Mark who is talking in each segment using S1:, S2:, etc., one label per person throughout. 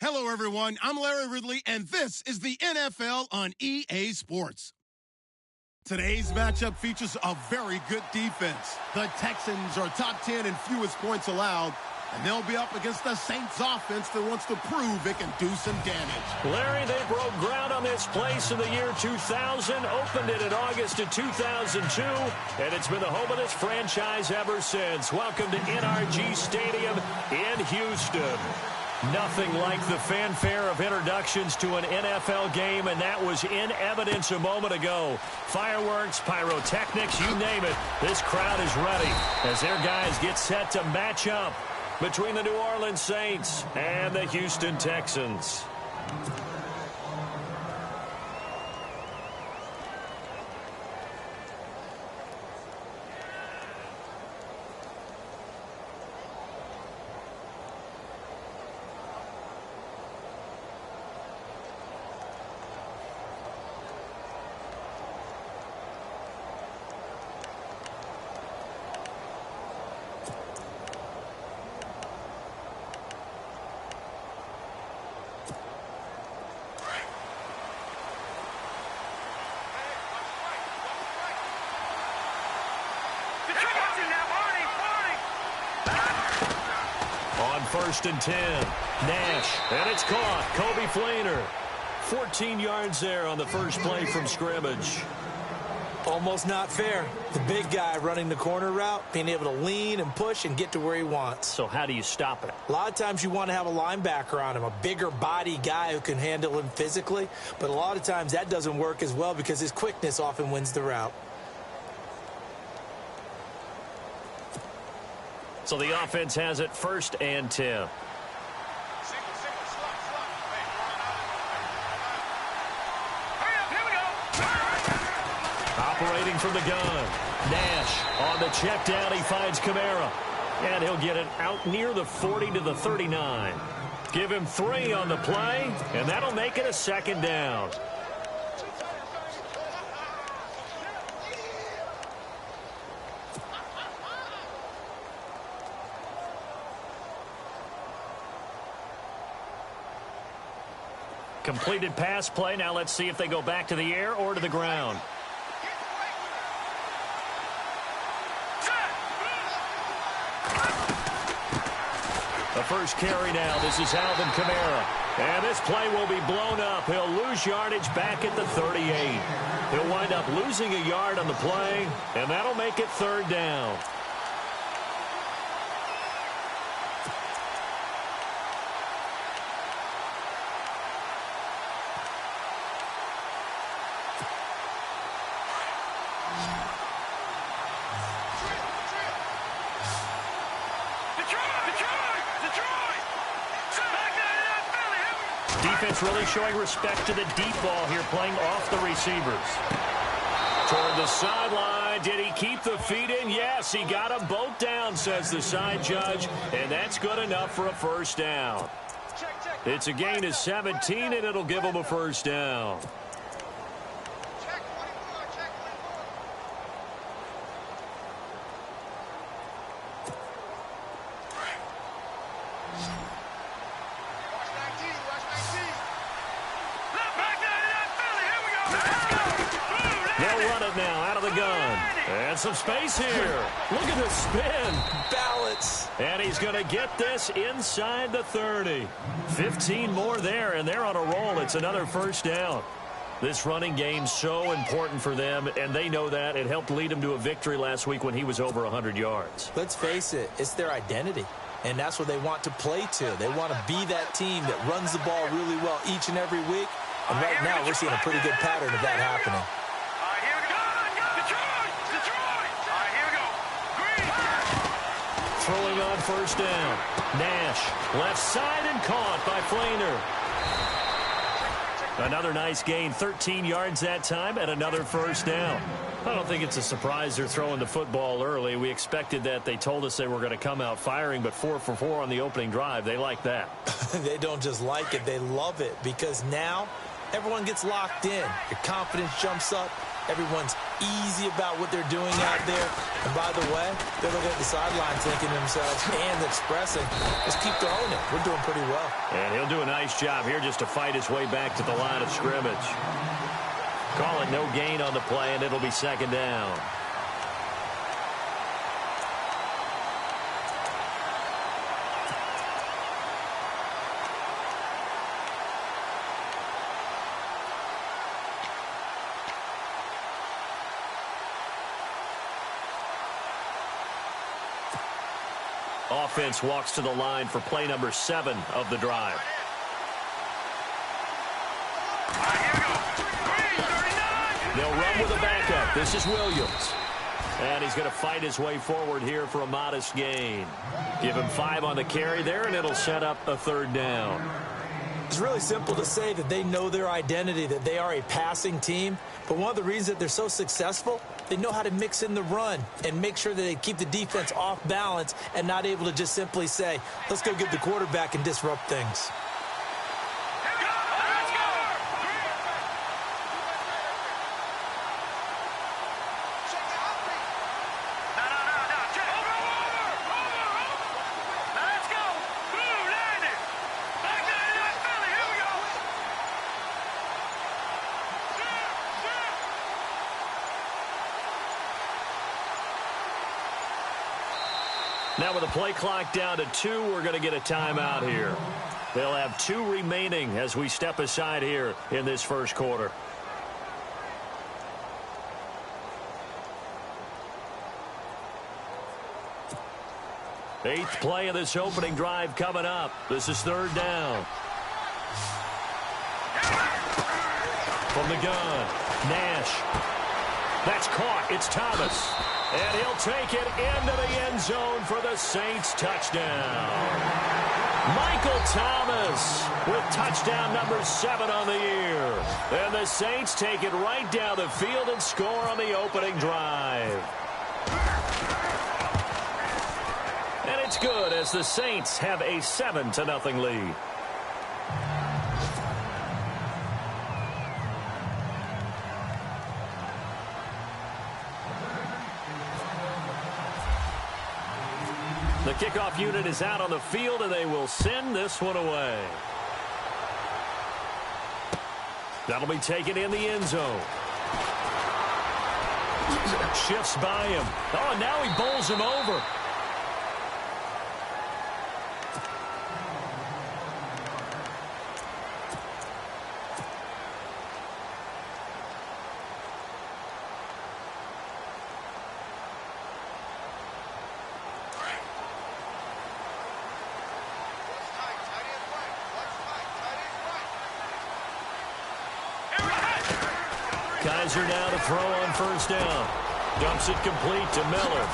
S1: Hello, everyone. I'm Larry Ridley, and this is the NFL on EA Sports. Today's matchup features a very good defense. The Texans are top 10 in fewest points allowed, and they'll be up against the Saints offense that wants to prove it can do some damage.
S2: Larry, they broke ground on this place in the year 2000, opened it in August of 2002, and it's been the home of this franchise ever since. Welcome to NRG Stadium in Houston. Nothing like the fanfare of introductions to an NFL game, and that was in evidence a moment ago. Fireworks, pyrotechnics, you name it. This crowd is ready as their guys get set to match up between the New Orleans Saints and the Houston Texans. First and 10. Nash, and it's caught. Kobe Fleener. 14 yards there on the first play from scrimmage.
S3: Almost not fair. The big guy running the corner route, being able to lean and push and get to where he wants.
S2: So how do you stop it?
S3: A lot of times you want to have a linebacker on him, a bigger body guy who can handle him physically. But a lot of times that doesn't work as well because his quickness often wins the route.
S2: So the offense has it first and 10. Operating from the gun. Nash on the check down. He finds Kamara. And he'll get it out near the 40 to the 39. Give him 3 on the play, and that'll make it a second down. Completed pass play. Now let's see if they go back to the air or to the ground. The first carry now. This is Alvin Kamara. And this play will be blown up. He'll lose yardage back at the 38. He'll wind up losing a yard on the play, and that'll make it third down. Defense really showing respect to the deep ball here, playing off the receivers. Toward the sideline. Did he keep the feet in? Yes, he got them both down, says the side judge, and that's good enough for a first down. It's a gain of 17, and it'll give him a first down. And some space here. Look at the spin.
S3: Balance.
S2: And he's going to get this inside the 30. 15 more there, and they're on a roll. It's another first down. This running game's so important for them, and they know that. It helped lead them to a victory last week when he was over 100 yards.
S3: Let's face it, it's their identity, and that's what they want to play to. They want to be that team that runs the ball really well each and every week, and right now we're seeing a pretty good pattern of that happening.
S2: Throwing on first down. Nash, left side and caught by Fleener. Another nice gain, 13 yards that time, and another first down. I don't think it's a surprise they're throwing the football early. We expected that. They told us they were going to come out firing, but 4 for 4 on the opening drive. They like that.
S3: They don't just like it, they love it, because now everyone gets locked in. Your confidence jumps up. Everyone's easy about what they're doing out there. And by the way, they're looking at the sideline thinking to themselves and expressing, just keep throwing it. We're doing pretty well.
S2: And he'll do a nice job here just to fight his way back to the line of scrimmage. Call it no gain on the play, and it'll be second down. Offense walks to the line for play number 7 of the drive. They'll run with a backup. This is Williams. And he's going to fight his way forward here for a modest gain. Give him 5 on the carry there, and it'll set up a third down.
S3: It's really simple to say that they know their identity, that they are a passing team. But one of the reasons that they're so successful, they know how to mix in the run and make sure that they keep the defense off balance and not able to just simply say, let's go get the quarterback and disrupt things.
S2: Now with the play clock down to 2, we're going to get a timeout here. They'll have 2 remaining as we step aside here in this first quarter. Eighth play of this opening drive coming up. This is third down. From the gun, Nash. That's caught. It's Thomas. And he'll take it into the end zone for the Saints touchdown. Michael Thomas with touchdown number 7 on the year. And the Saints take it right down the field and score on the opening drive. And it's good as the Saints have a 7-0 lead. The kickoff unit is out on the field, and they will send this one away. That'll be taken in the end zone. Shifts by him. Oh, now he bowls him over. Kaiser now to throw on first down. Dumps it complete to Miller.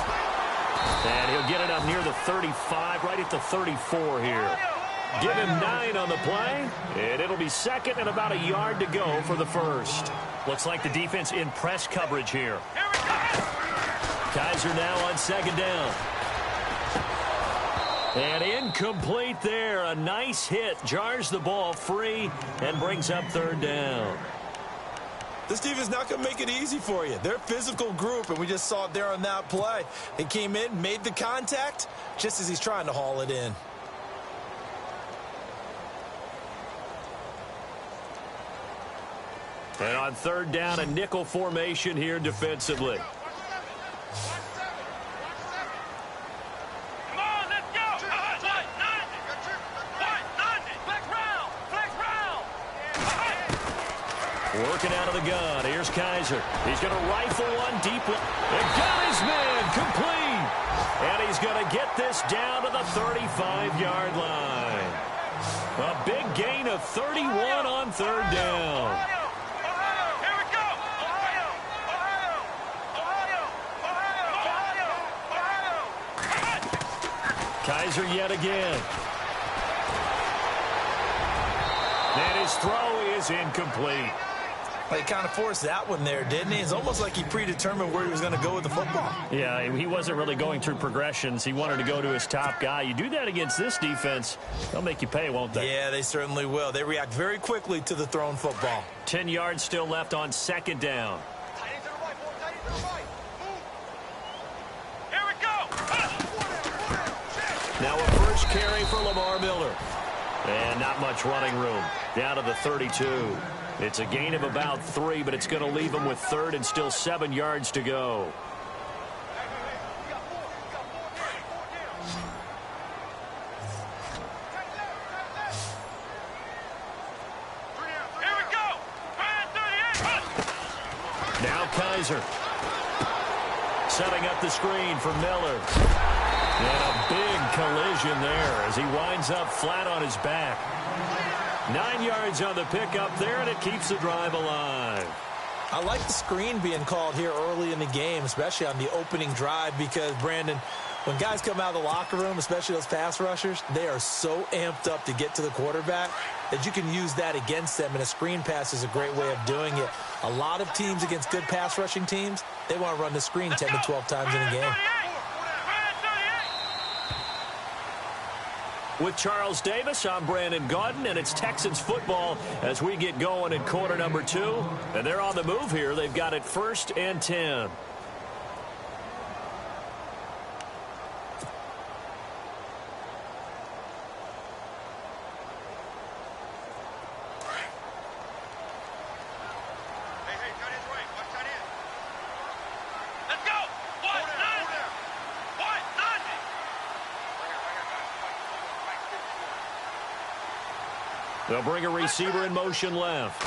S2: And he'll get it up near the 35, right at the 34 here. Give him 9 on the play, and it'll be second and about a yard to go for the first. Looks like the defense in press coverage here. Kaiser now on second down. And incomplete there. A nice hit. Jars the ball free and brings up third down.
S3: This team is not going to make it easy for you. They're a physical group, and we just saw it there on that play. They came in, made the contact, just as he's trying to haul it in.
S2: And on third down, a nickel formation here defensively. Working out of the gun. Here's Kaiser. He's going to rifle one deep. And got his man complete. And he's going to get this down to the 35-yard line. A big gain of 31 on third down. Kaiser yet again. And his throw is incomplete.
S3: He kind of forced that one there, didn't he? It's almost like he predetermined where he was going to go with the football.
S2: Yeah, he wasn't really going through progressions. He wanted to go to his top guy. You do that against this defense, they'll make you pay, won't they?
S3: Yeah, they certainly will. They react very quickly to the thrown football.
S2: 10 yards still left on second down. Now a first carry for Lamar Miller. And not much running room. Down to the 32. It's a gain of about 3, but it's going to leave him with 3rd and still 7 yards to go. Now Kaiser. Setting up the screen for Miller. And a big collision there as he winds up flat on his back. 9 yards on the pickup there, and it keeps the drive alive.
S3: I like the screen being called here early in the game, especially on the opening drive, because, Brandon, when guys come out of the locker room, especially those pass rushers, they are so amped up to get to the quarterback that you can use that against them, and a screen pass is a great way of doing it. A lot of teams against good pass rushing teams, they want to run the screen 10 to 12 times in a game.
S2: With Charles Davis, I'm Brandon Gaudin, and it's Texans football as we get going in quarter number 2. And they're on the move here. They've got it 1st and 10. They'll bring a receiver in motion left.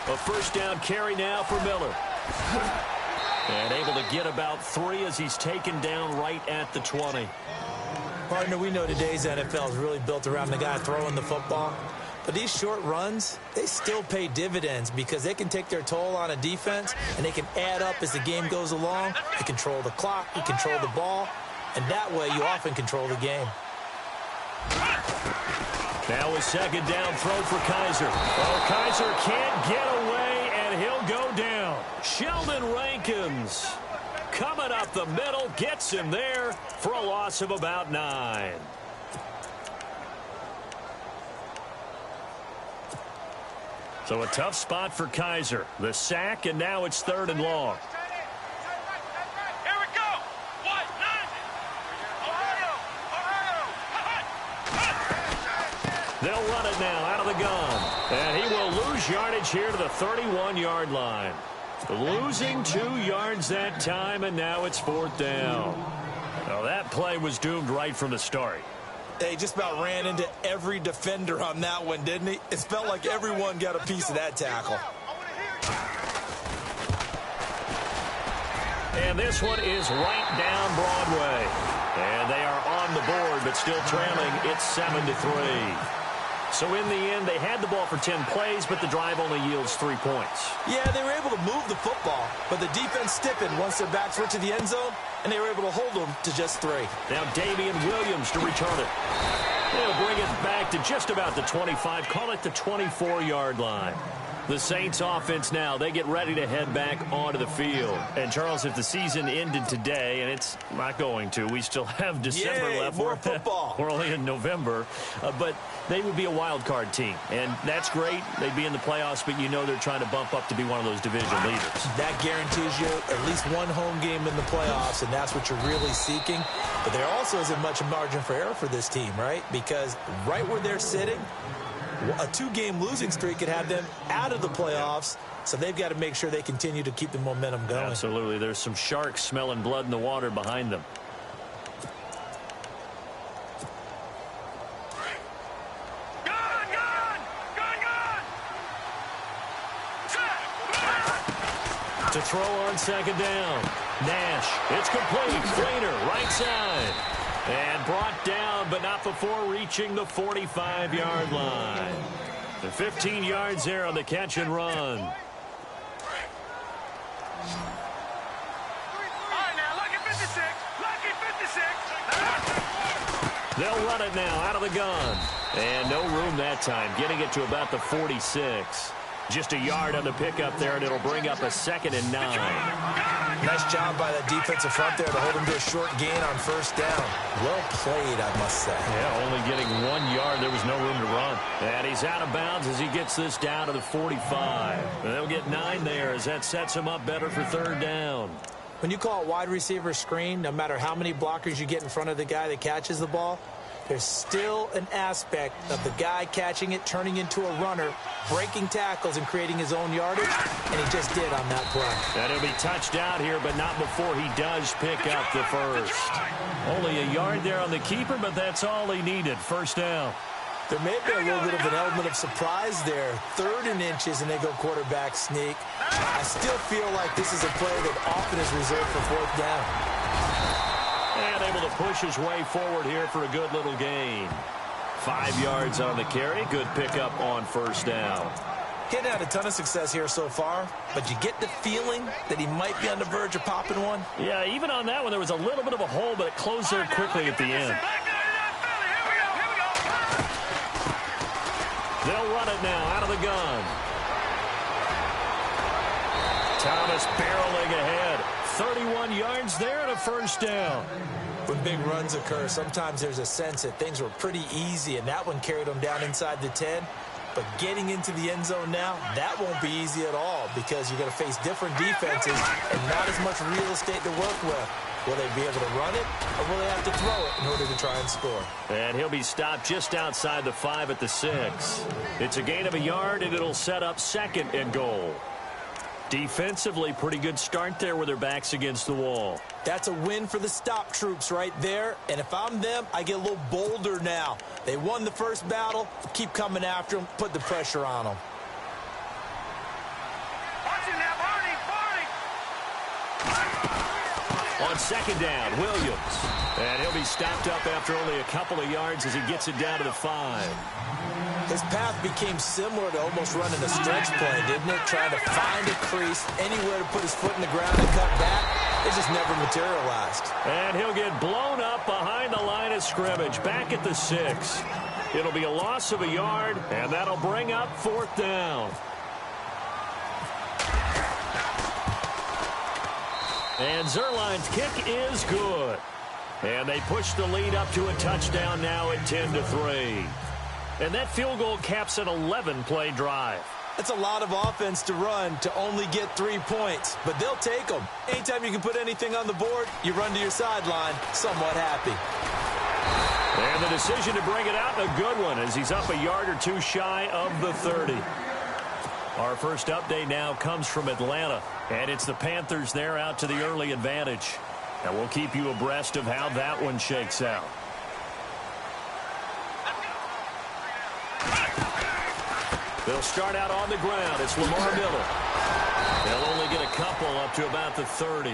S2: A first down carry now for Miller. And able to get about 3 as he's taken down right at the 20.
S3: Partner, we know today's NFL is really built around the guy throwing the football. But these short runs, they still pay dividends because they can take their toll on a defense and they can add up as the game goes along. You control the clock, you control the ball, and that way you often control the game.
S2: Now a second down throw for Kaiser. Oh, Kaiser can't get away, and he'll go down. Sheldon Rankins coming up the middle, gets him there for a loss of about 9. So a tough spot for Kaiser. The sack, and now it's 3rd and long. They'll run it now out of the gun. And he will lose yardage here to the 31-yard line. Losing 2 yards that time, and now it's 4th down. Well, that play was doomed right from the start.
S3: They just about ran into every defender on that one, didn't he? It felt like everyone got a piece of that tackle.
S2: And this one is right down Broadway. And they are on the board, but still trailing. It's 7-3. So in the end, they had the ball for 10 plays, but the drive only yields 3 points.
S3: Yeah, they were able to move the football, but the defense stiffened once their backs were to the end zone, and they were able to hold them to just 3.
S2: Now Damian Williams to return it. They'll bring it back to just about the 25, call it the 24-yard line. The Saints offense now, they get ready to head back onto the field. And, Charles, if the season ended today, and it's not going to, we still have December left.
S3: More football.
S2: We're only in November. But they would be a wild card team. And that's great. They'd be in the playoffs, but you know they're trying to bump up to be one of those division leaders.
S3: That guarantees you at least one home game in the playoffs, and that's what you're really seeking. But there also isn't much margin for error for this team, right? Because right where they're sitting, a 2-game losing streak could have them out of the playoffs, so they've got to make sure they continue to keep the momentum going.
S2: Absolutely. There's some sharks smelling blood in the water behind them. To throw on second down. Nash. It's complete. Fleener, right side. And brought down, but not before reaching the 45-yard line. The 15 yards there on the catch and run. They'll run it now out of the gun. And no room that time, getting it to about the 46. Just a yard on the pickup there, and it'll bring up a 2nd and 9.
S3: Nice job by that defensive front there to hold him to a short gain on first down. Well played, I must say.
S2: Yeah, only getting 1 yard. There was no room to run. And he's out of bounds as he gets this down to the 45. And they'll get 9 there as that sets him up better for third down.
S3: When you call it wide receiver screen, no matter how many blockers you get in front of the guy that catches the ball, there's still an aspect of the guy catching it, turning into a runner, breaking tackles and creating his own yardage, and he just did on that play.
S2: And he'll be touched out here, but not before he does pick up the first. Only a yard there on the keeper, but that's all he needed. First down.
S3: There may be a little bit of an element of surprise there. 3rd and inches, and they go quarterback sneak. I still feel like this is a play that often is reserved for 4th down.
S2: And able to push his way forward here for a good little gain. 5 yards on the carry. Good pickup on first down.
S3: He hadn't had a ton of success here so far, but you get the feeling that he might be on the verge of popping one.
S2: Yeah, even on that one, there was a little bit of a hole, but it closed there quickly at the end. They'll run it now out of the gun. Thomas barreling ahead. 31 yards there and a first down.
S3: When big runs occur, sometimes there's a sense that things were pretty easy, and that one carried them down inside the 10. But getting into the end zone now, that won't be easy at all because you're going to face different defenses and not as much real estate to work with. Will they be able to run it, or will they have to throw it in order to try and score?
S2: And he'll be stopped just outside the 5 at the 6. It's a gain of a yard, and it'll set up 2nd and goal. Defensively, pretty good start there with their backs against the wall.
S3: That's a win for the stop troops right there. And if I'm them, I get a little bolder now. They won the first battle. Keep coming after them. Put the pressure on them.
S2: On 2nd down, Williams. And he'll be stopped up after only a couple of yards as he gets it down to the 5.
S3: His path became similar to almost running a stretch play, didn't it? Trying to find a crease, anywhere to put his foot in the ground and cut back. It just never materialized.
S2: And he'll get blown up behind the line of scrimmage, back at the 6. It'll be a loss of a yard, and that'll bring up 4th down. And Zerline's kick is good. And they push the lead up to a touchdown now at 10-3. And that field goal caps an 11-play drive.
S3: That's a lot of offense to run to only get 3 points, but they'll take them. Anytime you can put anything on the board, you run to your sideline somewhat happy.
S2: And the decision to bring it out, a good one, as he's up a yard or 2 shy of the 30. Our first update now comes from Atlanta, and it's the Panthers there out to the early advantage. And we'll keep you abreast of how that one shakes out. They'll start out on the ground. It's Lamar Miller. They'll only get a couple up to about the 30.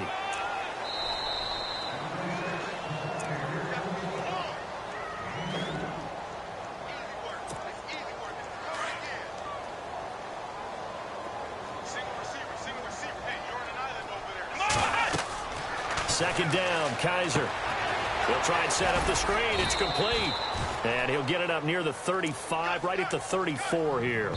S2: Second down, Kaiser. He'll try and set up the screen. It's complete. And he'll get it up near the 35, right at the 34 here.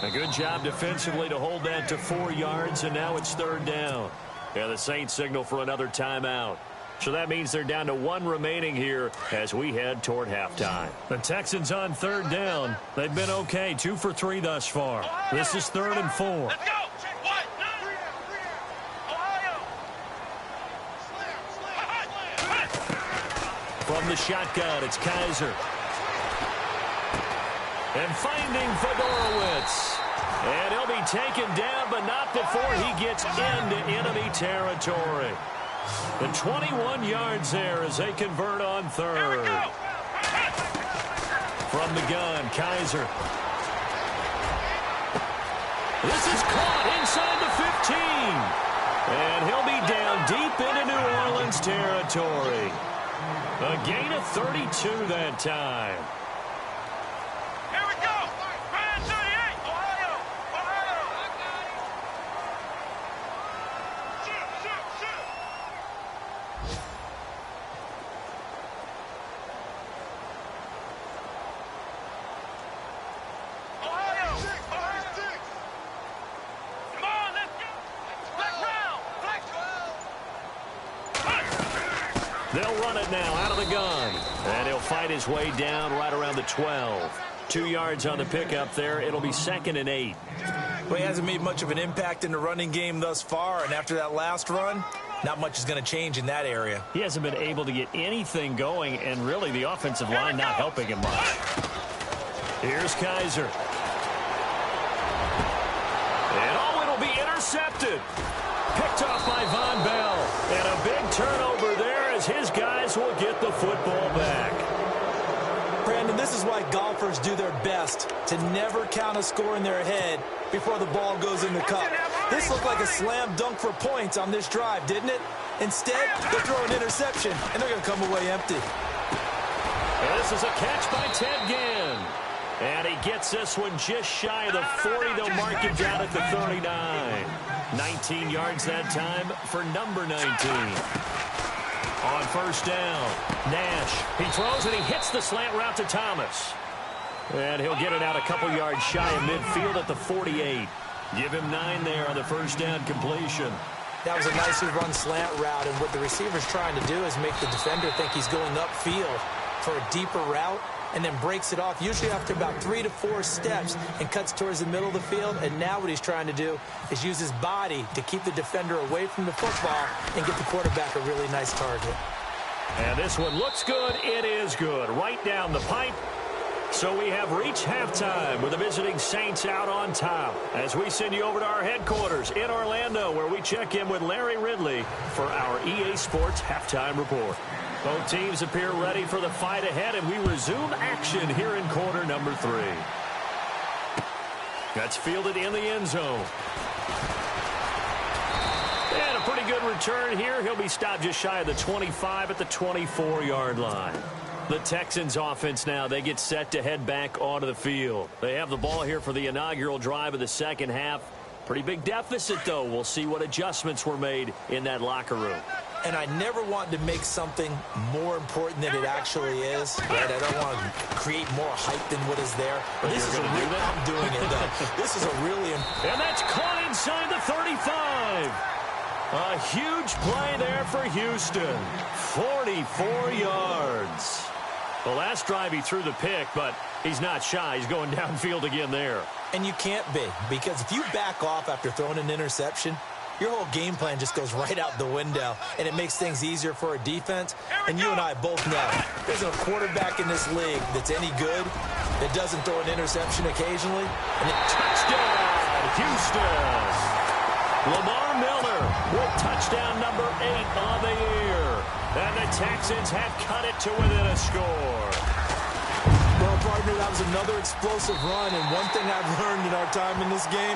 S2: A good job defensively to hold that to 4 yards, and now it's 3rd down. Yeah, the Saints signal for another timeout. So that means they're down to 1 remaining here as we head toward halftime. The Texans on 3rd down. They've been okay, 2 for 3 thus far. This is 3rd and 4.
S4: Let's go.
S2: From the shotgun, it's Kaiser. And finding Fedorowicz. And he'll be taken down, but not before he gets into enemy territory. The 21 yards there as they convert on 3rd. From the gun, Kaiser. This is caught inside the 15. And he'll be down deep into New Orleans territory. A gain of 32 that time.
S4: Here we go. Ryan 38. Ohio. Shoot. Ohio. Come on, let's go. Black round.
S2: They'll run it now out of the gun. And he'll fight his way down right around the 12. 2 yards on the pickup there. It'll be 2nd and 8.
S3: Well, he hasn't made much of an impact in the running game thus far, and after that last run, not much is going to change in that area.
S2: He hasn't been able to get anything going, and really the offensive line not helping him much. Here's Kaiser. And it'll be intercepted. Picked off by Von Bell. And a big turnover there as his guys will get the football back.
S3: Brandon, this is why golfers do their best to never count a score in their head before the ball goes in the cup. This looked like a slam dunk for points on this drive, didn't it? Instead, they throw an interception, and they're going to come away empty.
S2: And this is a catch by Ted Ginn. And he gets this one just shy of the 40. They'll mark him down at the 39. 19 yards that time for number 19. On first down, Nash. He throws and he hits the slant route to Thomas. And he'll get it out a couple yards shy of midfield at the 48. Give him 9 there on the first down completion.
S3: That was a nicely run slant route, and what the receiver's trying to do is make the defender think he's going upfield for a deeper route, and then breaks it off, usually after about 3 to 4 steps, and cuts towards the middle of the field. And now what he's trying to do is use his body to keep the defender away from the football and get the quarterback a really nice target.
S2: And this one looks good. It is good. Right down the pipe. So we have reached halftime with the visiting Saints out on top as we send you over to our headquarters in Orlando, where we check in with Larry Ridley for our EA Sports Halftime Report. Both teams appear ready for the fight ahead, and we resume action here in quarter number 3. That's fielded in the end zone. And a pretty good return here. He'll be stopped just shy of the 25 at the 24-yard line. The Texans offense now, they get set to head back onto the field. They have the ball here for the inaugural drive of the second half. Pretty big deficit, though. We'll see what adjustments were made in that locker room.
S3: And I never want to make something more important than it actually is. Right? I don't want to create more hype than what is there. But this is a real, I'm doing it, though. This is a really...
S2: And that's caught inside the 35. A huge play there for Houston. 44 yards. The last drive he threw the pick, but he's not shy. He's going downfield again there.
S3: And you can't be, because if you back off after throwing an interception, your whole game plan just goes right out the window, and it makes things easier for a defense. And you and I both know there's a quarterback in this league that's any good that doesn't throw an interception occasionally. And it
S2: touchdown, Houston. Lamar Miller with touchdown number 8 on the year. And the Texans have cut it to within a score.
S3: Well, partner, that was another explosive run. And one thing I've learned in our time in this game,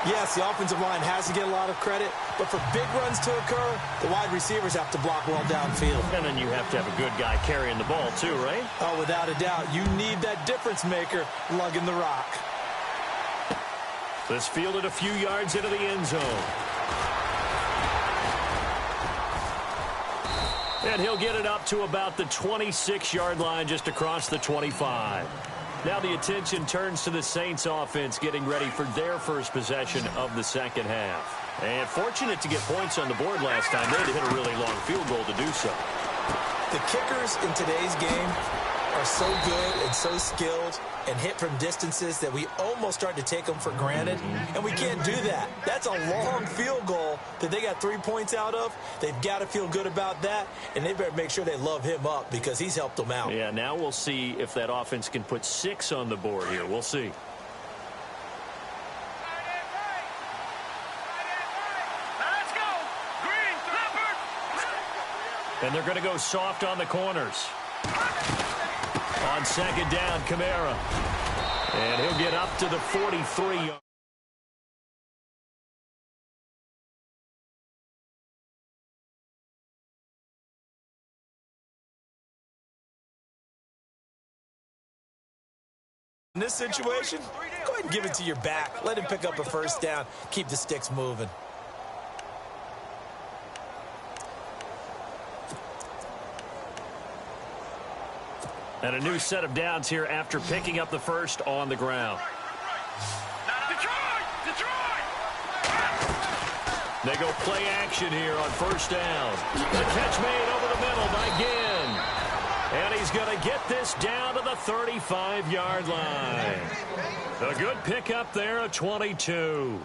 S3: yes, the offensive line has to get a lot of credit, but for big runs to occur, the wide receivers have to block well downfield.
S2: And then you have to have a good guy carrying the ball too, right?
S3: Oh, without a doubt. You need that difference maker lugging the rock.
S2: This fielded a few yards into the end zone. And he'll get it up to about the 26-yard line, just across the 25. Now the attention turns to the Saints offense getting ready for their first possession of the second half. And fortunate to get points on the board last time. They had to hit a really long field goal to do so.
S3: The kickers in today's game are so good and so skilled and hit from distances that we almost start to take them for granted. And we can't do that. That's a long field goal that they got 3 points out of. They've got to feel good about that, and they better make sure they love him up because he's helped them out.
S2: Yeah, now we'll see if that offense can put 6 on the board here. We'll see.
S4: Let's go. Green, Leopard.
S2: And they're going to go soft on the corners. On second down, Kamara. And he'll get up to the 43.
S3: In this situation, go ahead and give it to your back. Let him pick up a first down. Keep the sticks moving.
S2: And a new set of downs here after picking up the first on the ground.
S4: Detroit!
S2: They go play action here on first down. The catch made over the middle. middle by Ginn. And he's going to get this down to the 35-yard line. A good pickup there, a 22.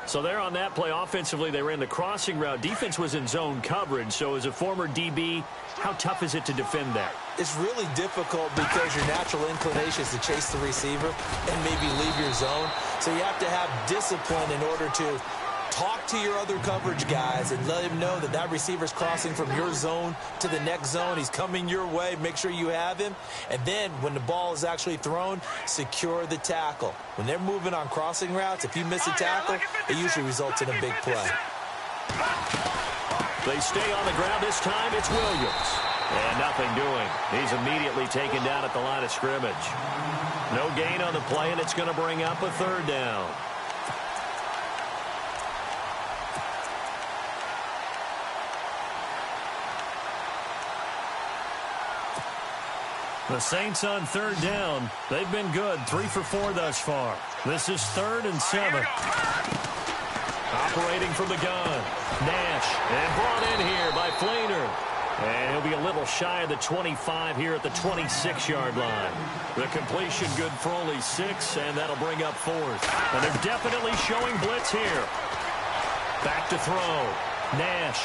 S2: So there on that play, offensively, they ran the crossing route. Defense was in zone coverage. So as a former DB, how tough is it to defend that?
S3: It's really difficult because your natural inclination is to chase the receiver and maybe leave your zone. So you have to have discipline in order to talk to your other coverage guys and let him know that that receiver's crossing from your zone to the next zone. He's coming your way. Make sure you have him. And then when the ball is actually thrown, secure the tackle. When they're moving on crossing routes, if you miss a tackle, it usually results in a big play.
S2: They stay on the ground this time. It's Williams. And nothing doing. He's immediately taken down at the line of scrimmage. No gain on the play, and it's going to bring up a third down. The Saints on third down. They've been good. 3 for 4 thus far. This is 3rd and 7. Operating from the gun. Nash. And brought in here by Flainer. And he'll be a little shy of the 25 here at the 26-yard line. The completion good for only 6, and that'll bring up 4th. And they're definitely showing blitz here. Back to throw. Nash.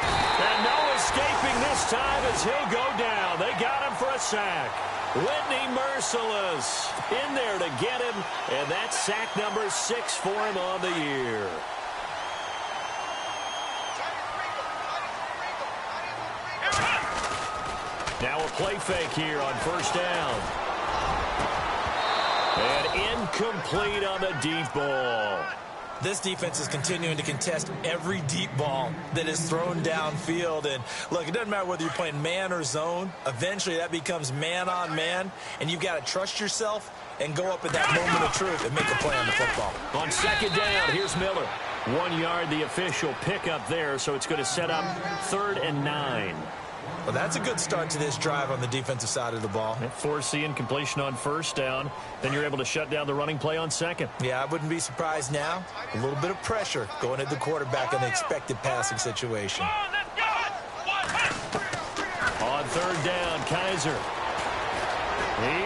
S2: And no escaping this time as he'll go down. They got him for a sack. Whitney Merciless in there to get him, and that's sack number 6 for him on the year. Now a play fake here on first down. And incomplete on the deep ball.
S3: This defense is continuing to contest every deep ball that is thrown downfield. And, look, it doesn't matter whether you're playing man or zone. Eventually, that becomes man-on-man, and you've got to trust yourself and go up at that moment of truth and make a play on the football.
S2: On second down, here's Miller. 1 yard, the official pickup there, so it's going to set up 3rd and 9.
S3: Well, that's a good start to this drive on the defensive side of the ball.
S2: Forcing completion on first down. Then you're able to shut down the running play on second.
S3: Yeah, I wouldn't be surprised now. A little bit of pressure going at the quarterback in the expected passing situation.
S2: On third down, Kaiser.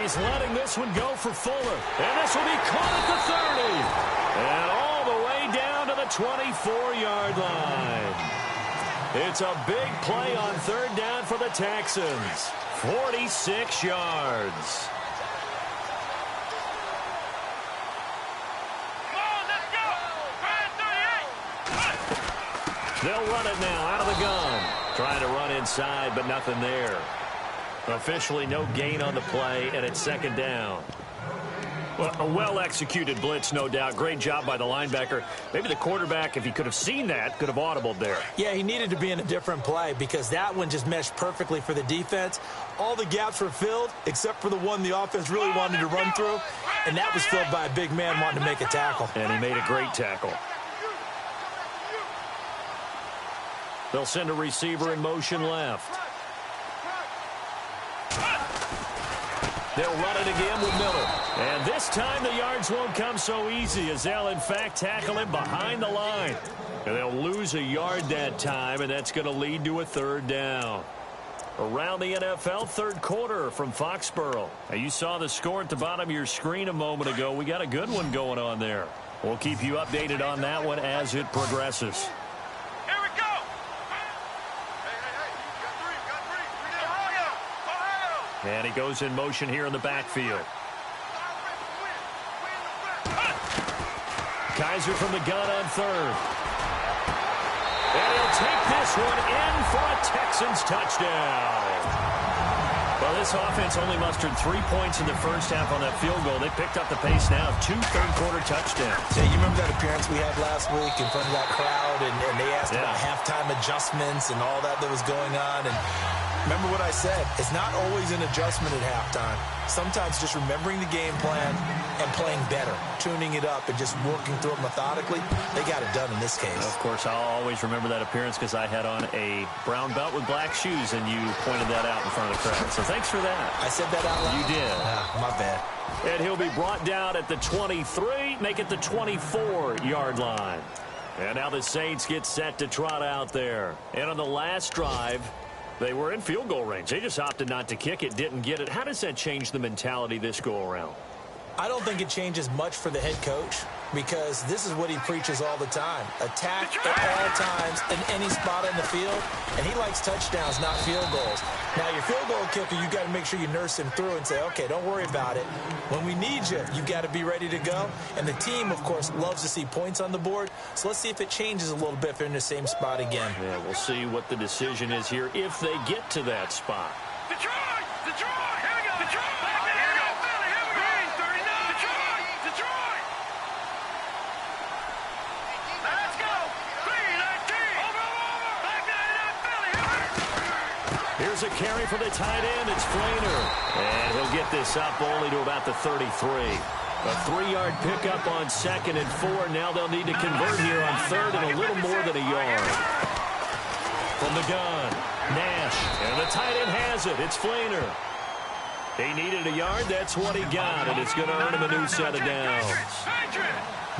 S2: He's letting this one go for Fuller. And this will be caught at the 30. And all the way down to the 24-yard line. It's a big play on third down for the Texans. 46 yards. They'll run it now out of the gun. Trying to run inside, but nothing there. Officially no gain on the play, and it's second down. Well, a well-executed blitz, no doubt. Great job by the linebacker. Maybe the quarterback, if he could have seen that, could have audibled there.
S3: Yeah, he needed to be in a different play because that one just meshed perfectly for the defense. All the gaps were filled except for the one the offense really wanted to run through, and that was filled by a big man wanting to make a tackle.
S2: And he made a great tackle. They'll send a receiver in motion left. They'll run it again with Miller. And this time the yards won't come so easy as they'll, in fact, tackle him behind the line. And they'll lose a yard that time, and that's going to lead to a third down. Around the NFL, third quarter from Foxborough. Now, you saw the score at the bottom of your screen a moment ago. We got a good one going on there. We'll keep you updated on that one as it progresses.
S4: Here we go. Hey, you got three.
S2: And he goes in motion here in the backfield. Kaiser from the gun on third. And he'll take this one in for a Texans touchdown. Well, this offense only mustered 3 points in the first half on that field goal. They picked up the pace now of 2 third-quarter touchdowns.
S3: Yeah, you remember that appearance we had last week in front of that crowd, and they asked about halftime adjustments and all that was going on. And remember what I said. It's not always an adjustment at halftime. Sometimes just remembering the game plan and playing better, tuning it up and just working through it methodically. They got it done in this case.
S2: Of course, I'll always remember that appearance because I had on a brown belt with black shoes, and you pointed that out in front of the crowd. So thanks for that.
S3: I said that out loud?
S2: You did.
S3: My bad.
S2: And he'll be brought down at the 23, make it the 24-yard line. And now the Saints get set to trot out there. And on the last drive, They were in field goal range. They just opted not to kick it, didn't get it. How does that change the mentality this go-around?
S3: I don't think it changes much for the head coach because this is what he preaches all the time. Attack at all times in any spot on the field, and he likes touchdowns, not field goals. Now, your field goal kicker, you got to make sure you nurse him through and say, okay, don't worry about it. When we need you, you got to be ready to go. And the team, of course, loves to see points on the board, so let's see if it changes a little bit if they're in the same spot again.
S2: Yeah, we'll see what the decision is here if they get to that spot.
S4: Detroit! Detroit! Here we go! Detroit! Here we go! Here we go! 39! Detroit! Detroit! Let's go! 319! Over! Back 99 Philly!
S2: Here's a carry for the tight end. It's Flainer. And he'll get this up only to about the 33. A 3-yard pickup on 2nd and 4. Now they'll need to convert here on 3rd and a little more than a yard. From the gun, Nash. And the tight end has it. It's Flainer. He needed a yard. That's what he got. And it's going to earn him a new set of downs.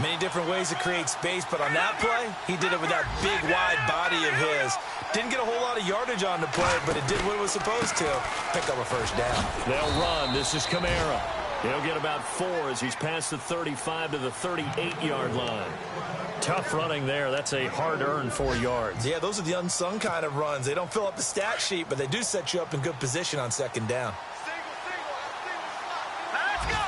S3: Many different ways to create space, but on that play, he did it with that big, wide body of his. Didn't get a whole lot of yardage on the play, but it did what it was supposed to. Pick up a first down.
S2: They'll run. This is Kamara. He'll get about 4 as he's past the 35 to the 38-yard line. Tough running there. That's a hard-earned 4 yards.
S3: Yeah, those are the unsung kind of runs. They don't fill up the stat sheet, but they do set you up in good position on 2nd down.
S4: Let's go!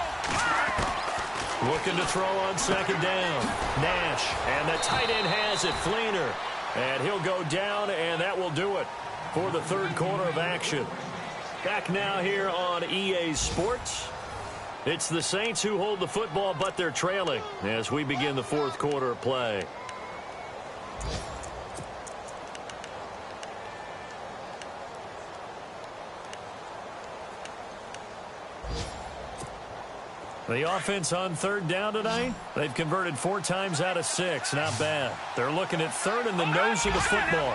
S2: Looking to throw on 2nd down. Nash. And the tight end has it. Flainer. And he'll go down, and that will do it for the 3rd quarter of action. Back now here on EA Sports. It's the Saints who hold the football, but they're trailing as we begin the 4th quarter of play. The offense on 3rd down tonight, they've converted 4 times out of 6. Not bad. They're looking at 3rd and the nose of the football.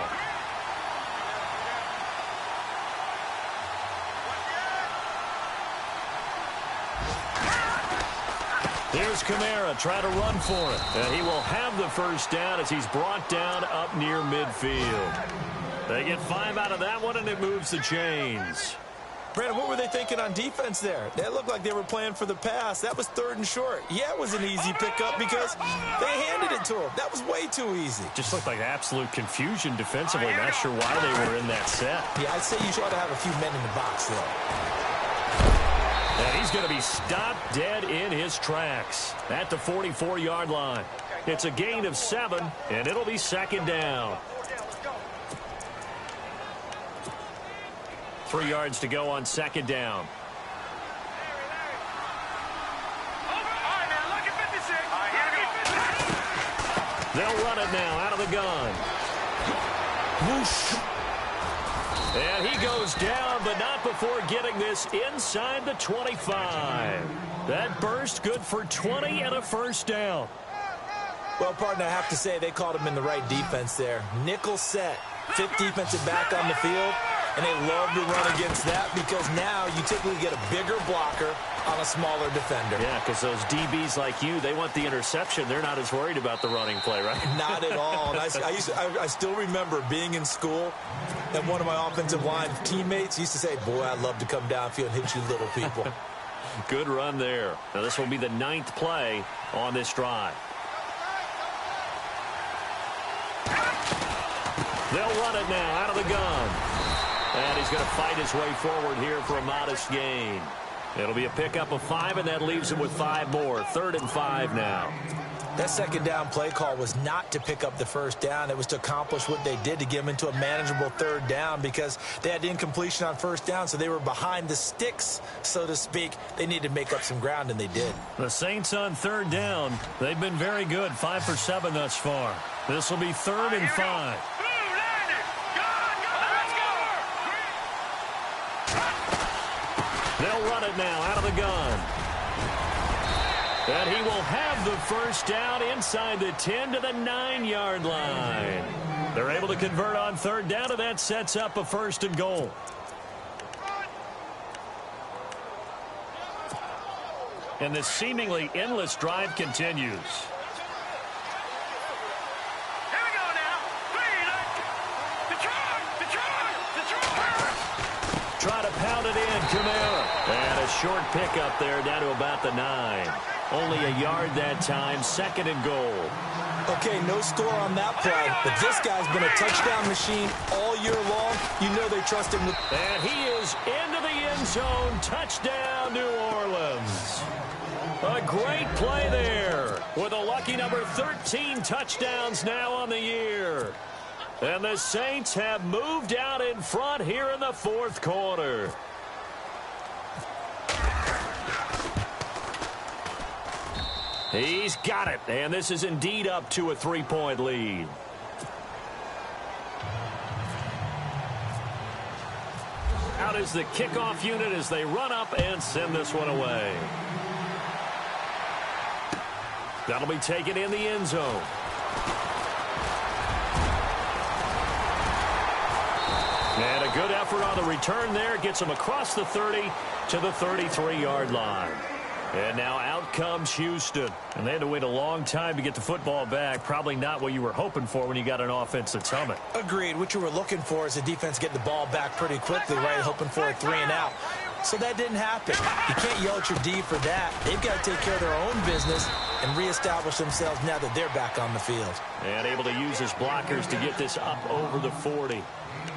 S2: Here's Kamara trying to run for it. And he will have the first down as he's brought down up near midfield. They get 5 out of that one, and it moves the chains.
S3: Brandon, what were they thinking on defense there? They looked like they were playing for the pass. That was 3rd and short. Yeah, it was an easy pickup because they handed it to him. That was way too easy.
S2: Just looked like absolute confusion defensively. Not sure why they were in that set.
S3: Yeah, I'd say you ought to have a few men in the box there.
S2: And he's going to be stopped dead in his tracks at the 44-yard line. It's a gain of 7, and it'll be 2nd down. 3 yards to go on 2nd down. They'll run it now out of the gun. Whoosh. And he goes down, but not before getting this inside the 25. That burst good for 20 and a first down.
S3: Well, partner, I have to say they called him in the right defense there. Nickel set, 5th defensive back on the field, and they love to run against that because now you typically get a bigger blocker on a smaller defender.
S2: Yeah, because those DBs like you, they want the interception. They're not as worried about the running play, right?
S3: Not at all. And I still remember being in school, and one of my offensive line teammates used to say, boy, I'd love to come downfield and hit you little people.
S2: Good run there. Now, this will be the 9th play on this drive. They'll run it now out of the gun. And he's going to fight his way forward here for a modest gain. It'll be a pickup of 5, and that leaves him with 5 more. 3rd and 5 now.
S3: That 2nd down play call was not to pick up the first down. It was to accomplish what they did to get them into a manageable 3rd down because they had the incompletion on 1st down, so they were behind the sticks, so to speak. They needed to make up some ground, and they did.
S2: The Saints on 3rd down. They've been very good, 5 for 7 thus far. This will be 3rd and 5. They'll run it now out of the gun. And he will have the first down inside the 10 to the 9-yard line. They're able to convert on 3rd down, and that sets up a 1st and goal. And this seemingly endless drive continues.
S4: Here we go now. Detroit! Detroit! Detroit!
S2: short pickup there down to about the 9. Only a yard that time, 2nd and goal.
S3: Okay, no score on that play, but this guy's been a touchdown machine all year long. You know they trust him with...
S2: And he is into the end zone. Touchdown, New Orleans. A great play there with a lucky number 13 touchdowns now on the year. And the Saints have moved out in front here in the 4th quarter. He's got it, and this is indeed up to a 3-point lead. Out is the kickoff unit as they run up and send this one away. That'll be taken in the end zone. And a good effort on the return there. Gets him across the 30 to the 33-yard line. And now out comes Houston. And they had to wait a long time to get the football back. Probably not what you were hoping for when you got an offense that's humming.
S3: Agreed. What you were looking for is the defense getting the ball back pretty quickly, right? Hoping for a 3 and out. So that didn't happen. You can't yell at your D for that. They've got to take care of their own business and reestablish themselves now that they're back on the field.
S2: And able to use his blockers to get this up over the 40.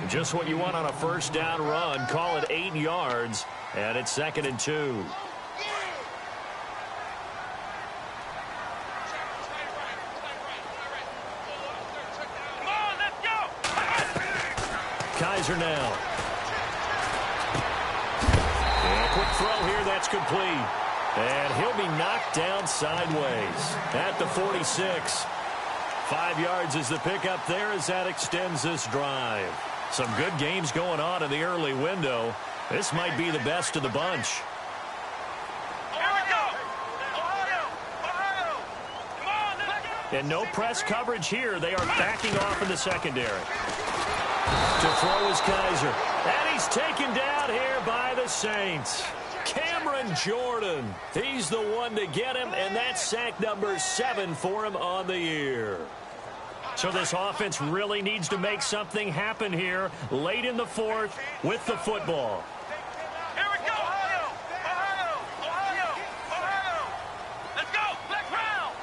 S2: Just what you want on a first down run. Call it 8 yards. And it's 2nd and 2. Kaiser now. And a quick throw here, that's complete. And he'll be knocked down sideways at the 46. 5 yards is the pickup there as that extends this drive. Some good games going on in the early window. This might be the best of the bunch. And no press coverage here. They are backing off in the secondary. To throw is Kaiser. And he's taken down here by the Saints. Cameron Jordan. He's the one to get him, and that's sack number 7 for him on the year. So this offense really needs to make something happen here late in the 4th with the football.
S4: Here we go, Ohio! Ohio! Let's go! Flex round!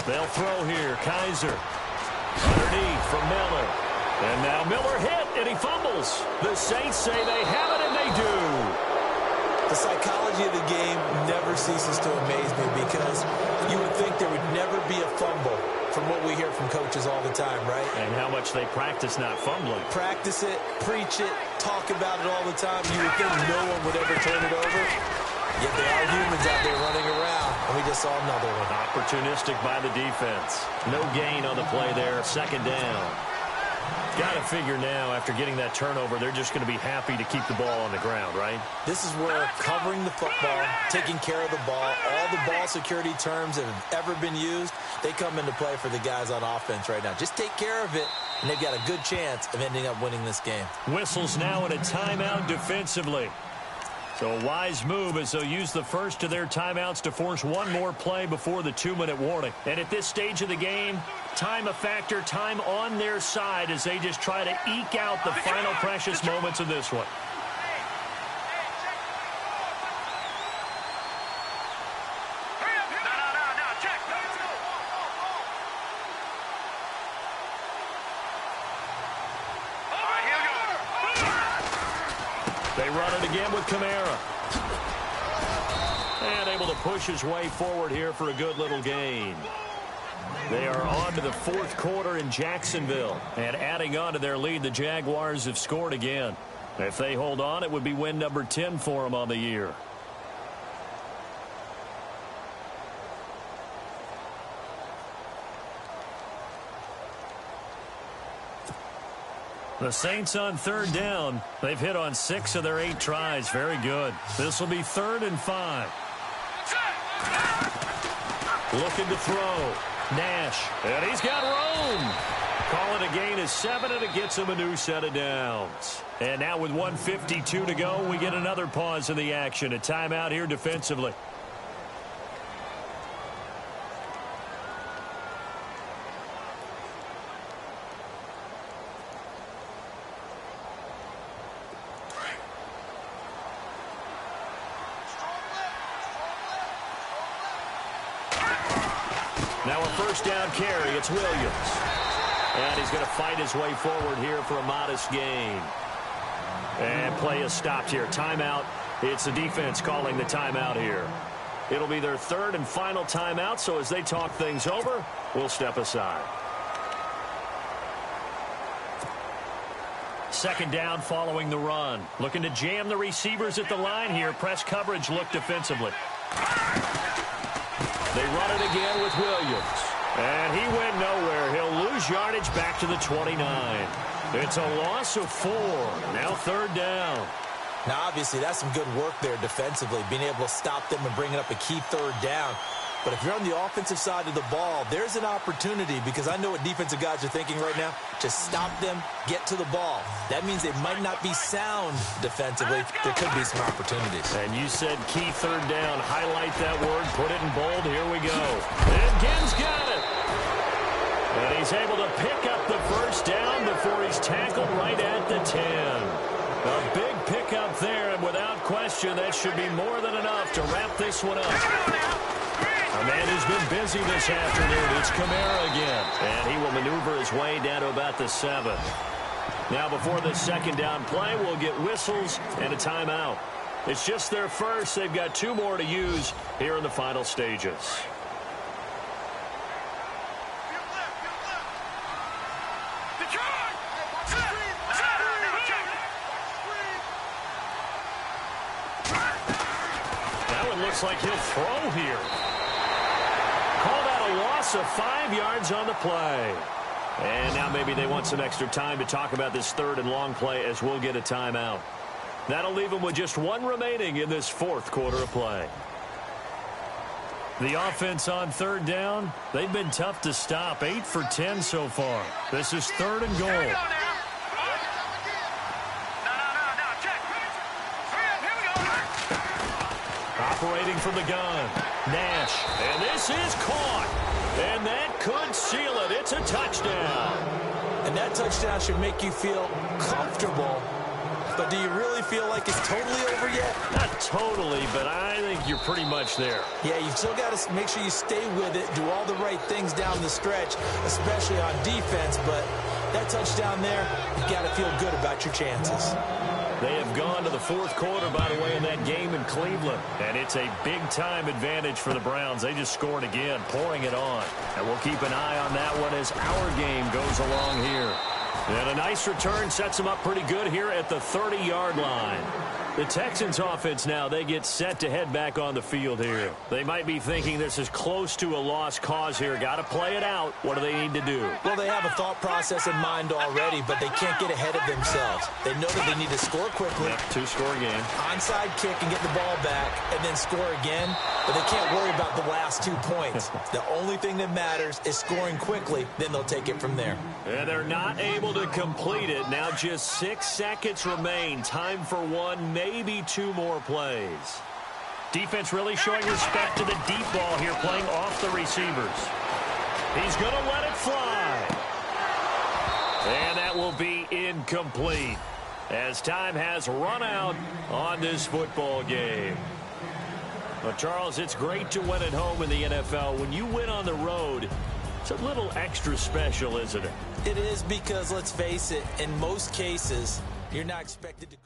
S2: They'll throw here. Kaiser. Underneath from Miller. And now Miller hit, and he fumbles. The Saints say they have it, and they do.
S3: The psychology of the game never ceases to amaze me because you would think there would never be a fumble from what we hear from coaches all the time, right?
S2: And how much they practice not fumbling.
S3: Practice it, preach it, talk about it all the time. You would think no one would ever turn it over. Yet they are humans out there running around, and we just saw another one.
S2: Opportunistic by the defense. No gain on the play there. 2nd down. Got to figure now, after getting that turnover, they're just going to be happy to keep the ball on the ground, right?
S3: This is where covering the football, taking care of the ball, all the ball security terms that have ever been used, they come into play for the guys on offense right now. Just take care of it, and they've got a good chance of ending up winning this game.
S2: Whistles now in a timeout defensively. So a wise move as they'll use the first of their timeouts to force one more play before the 2-minute warning. And at this stage of the game, time a factor, time on their side as they just try to eke out the final precious moments of this one. They run it again with Kamara. And able to push his way forward here for a good little gain. They are on to the 4th quarter in Jacksonville. And adding on to their lead, the Jaguars have scored again. If they hold on, it would be win number 10 for them on the year. The Saints on 3rd down. They've hit on 6 of their 8 tries. Very good. This will be 3rd and 5. Looking to throw. Nash. And he's got room. Call it a gain of 7, and it gets him a new set of downs. And now with 1:52 to go, we get another pause in the action. A timeout here defensively. Now a first down carry. It's Williams. And he's going to fight his way forward here for a modest gain. And play is stopped here. Timeout. It's the defense calling the timeout here. It'll be their third and final timeout, so as they talk things over, we'll step aside. Second down following the run. Looking to jam the receivers at the line here. Press coverage look defensively. They run it again with Williams. And he went nowhere. He'll lose yardage back to the 29. It's a loss of 4. Now third down.
S3: Now, obviously, that's some good work there defensively, being able to stop them and bringing up a key third down. But if you're on the offensive side of the ball, there's an opportunity, because I know what defensive guys are thinking right now. Just stop them, get to the ball. That means they might not be sound defensively. There could be some opportunities.
S2: And you said key third down. Highlight that word. Put it in bold. Here we go. And Gibbs got it. And he's able to pick up the first down before he's tackled right at the 10. A big pickup there, and without question, that should be more than enough to wrap this one up. A man who's been busy this afternoon. It's Kamara again. And he will maneuver his way down to about the 7. Now, before the second down play, we'll get whistles and a timeout. It's just their first. They've got 2 more to use here in the final stages. Looks like he'll throw here. Called out a loss of 5 yards on the play. And now maybe they want some extra time to talk about this third and long play, as we'll get a timeout. That'll leave them with just 1 remaining in this fourth quarter of play. The offense on third down, they've been tough to stop. 8 for 10 so far. This is third and goal. Operating from the gun, Nash, and this is caught, and that could seal it. It's a touchdown.
S3: And that touchdown should make you feel comfortable, but do you really feel like it's totally over yet?
S2: Not totally, but I think you're pretty much there.
S3: Yeah, you've still got to make sure you stay with it, do all the right things down the stretch, especially on defense, but that touchdown there, you've got to feel good about your chances.
S2: They have gone to the fourth quarter, by the way, in that game in Cleveland. And it's a big-time advantage for the Browns. They just scored again, pouring it on. And we'll keep an eye on that one as our game goes along here. And a nice return sets them up pretty good here at the 30-yard line. The Texans offense now, they get set to head back on the field here. They might be thinking this is close to a lost cause here. Got to play it out. What do they need to do?
S3: Well, they have a thought process in mind already, but they can't get ahead of themselves. They know that they need to score quickly.
S2: Yep, 2-score game.
S3: Onside kick and get the ball back and then score again, but they can't worry about the last 2 points. The only thing that matters is scoring quickly, then they'll take it from there.
S2: And they're not able to complete it. Now just 6 seconds remain. Time for 1, maybe 2 more plays. Defense really showing respect to the deep ball here, playing off the receivers. He's going to let it fly. And that will be incomplete, as time has run out on this football game. Well, Charles, it's great to win at home in the NFL. When you win on the road, it's a little extra special, isn't it?
S3: It is, because, let's face it, in most cases, you're not expected to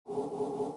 S5: you.